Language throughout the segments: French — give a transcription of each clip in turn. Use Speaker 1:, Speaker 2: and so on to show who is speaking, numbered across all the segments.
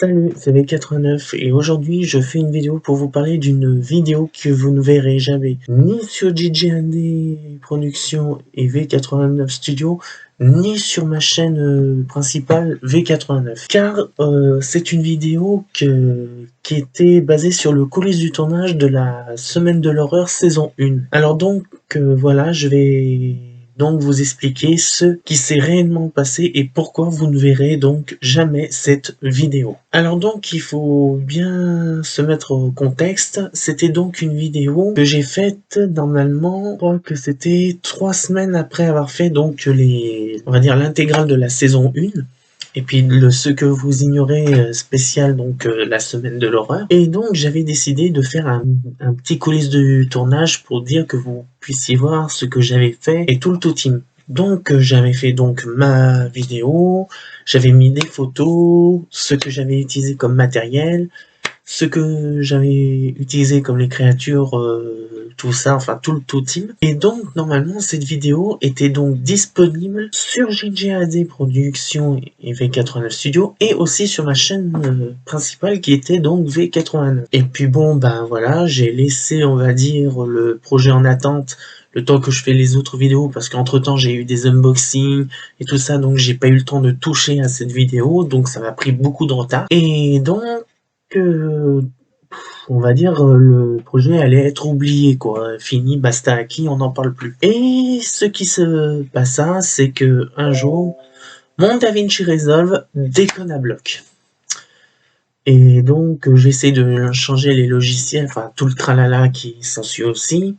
Speaker 1: Salut, c'est V89 et aujourd'hui je fais une vidéo pour vous parler d'une vidéo que vous ne verrez jamais ni sur JJAD Productions et V89 Studio ni sur ma chaîne principale V89 car c'est une vidéo qui était basée sur le coulisses du tournage de la Semaine de l'horreur saison 1. Alors donc voilà, je vais donc vous expliquer ce qui s'est réellement passé et pourquoi vous ne verrez donc jamais cette vidéo. Alors donc il faut bien se mettre au contexte, c'était donc une vidéo que j'ai faite normalement, je crois que c'était 3 semaines après avoir fait donc on va dire l'intégrale de la saison 1. Et puis ce que vous ignorez spécial, donc la semaine de l'horreur. Et donc j'avais décidé de faire un petit coulisses du tournage pour dire que vous puissiez voir ce que j'avais fait et tout le tout team. Donc j'avais fait donc ma vidéo, j'avais mis des photos, ce que j'avais utilisé comme matériel, ce que j'avais utilisé comme les créatures, tout ça, enfin tout le tout team. Et donc normalement cette vidéo était donc disponible sur JJAD Productions et V89 Studio et aussi sur ma chaîne principale qui était donc V89. Et puis bon ben voilà, j'ai laissé on va dire le projet en attente le temps que je fais les autres vidéos parce qu'entre temps j'ai eu des unboxings et tout ça, donc j'ai pas eu le temps de toucher à cette vidéo, donc ça m'a pris beaucoup de retard. Et donc on va dire le projet allait être oublié quoi, fini, basta acquis, on n'en parle plus. Et ce qui se passa, c'est que un jour, mon DaVinci Resolve déconne à bloc. Et donc j'essaie de changer les logiciels, enfin tout le tralala qui s'ensuit aussi,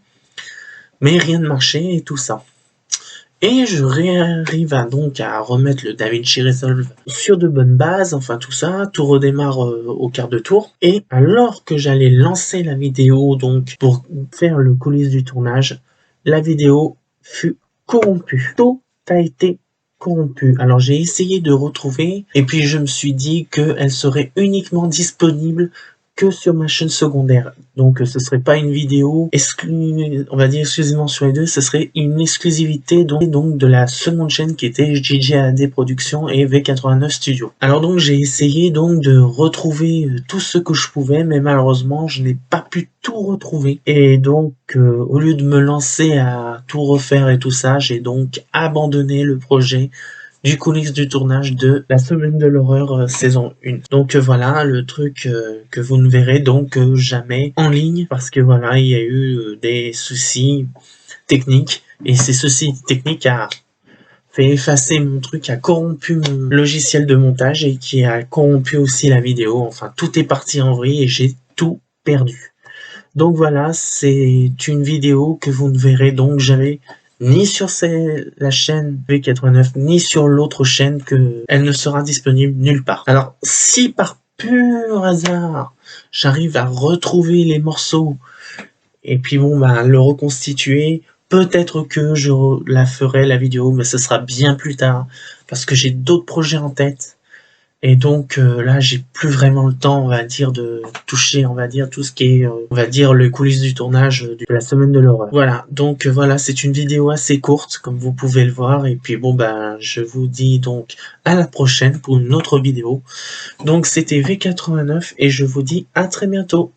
Speaker 1: mais rien ne marchait et tout ça. Et je réarrive donc à remettre le DaVinci Resolve sur de bonnes bases, enfin tout ça, tout redémarre au quart de tour. Et alors que j'allais lancer la vidéo donc pour faire le coulisses du tournage, la vidéo fut corrompue. Tout a été corrompu. Alors j'ai essayé de retrouver et puis je me suis dit qu'elle serait uniquement disponible que sur ma chaîne secondaire. Donc ce serait pas une vidéo on va dire exclusivement sur les deux, ce serait une exclusivité donc de la seconde chaîne qui était JJAD Productions et V89 Studio. Alors donc j'ai essayé donc de retrouver tout ce que je pouvais, mais malheureusement je n'ai pas pu tout retrouver. Et donc au lieu de me lancer à tout refaire et tout ça, j'ai donc abandonné le projet du coulisses du tournage de la Semaine de l'horreur saison 1. Donc voilà le truc que vous ne verrez donc jamais en ligne parce que voilà, il y a eu des soucis techniques et ces soucis techniques a fait effacer mon truc, a corrompu mon logiciel de montage et qui a corrompu aussi la vidéo. Enfin tout est parti en vrille et j'ai tout perdu. Donc voilà, c'est une vidéo que vous ne verrez donc jamais ni sur la chaîne V89, ni sur l'autre chaîne, elle ne sera disponible nulle part. Alors, si par pur hasard, j'arrive à retrouver les morceaux, et puis bon, bah, le reconstituer, peut-être que je la ferai, la vidéo, mais ce sera bien plus tard, parce que j'ai d'autres projets en tête. Et donc là, j'ai plus vraiment le temps, on va dire, de toucher, on va dire, tout ce qui est, on va dire, les coulisses du tournage de la Semaine de l'horreur. Voilà, donc voilà, c'est une vidéo assez courte, comme vous pouvez le voir. Et puis bon, ben, je vous dis donc à la prochaine pour une autre vidéo. Donc c'était V89 et je vous dis à très bientôt.